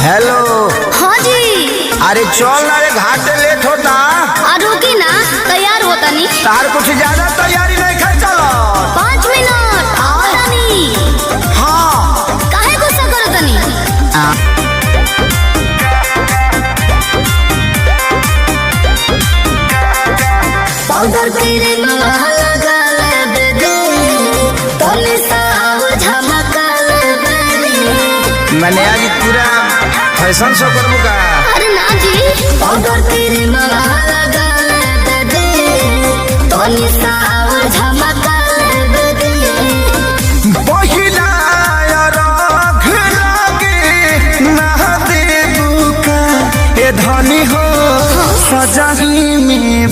Hello. हाँ जी। अरे चल ना रे, घाट लेट होता। रुकी ना, तैयार होता नहीं। तार कुछ ज्यादा तैयारी नहीं कर, चलो 5 मिनट आवता नहीं। हाँ काहे गुस्सा करत नहीं? पाउडर तेरे माला लगा ले दे, तोले साव झमका ले। मैंने आज पूरा फैशन शो करूँ का। अरे ना जी, पाउडर तेरे माला लगा ले दे, तोले साव झमका ले दे। पहिला राख लागे ना देबू का, ए धनी हो सजाही में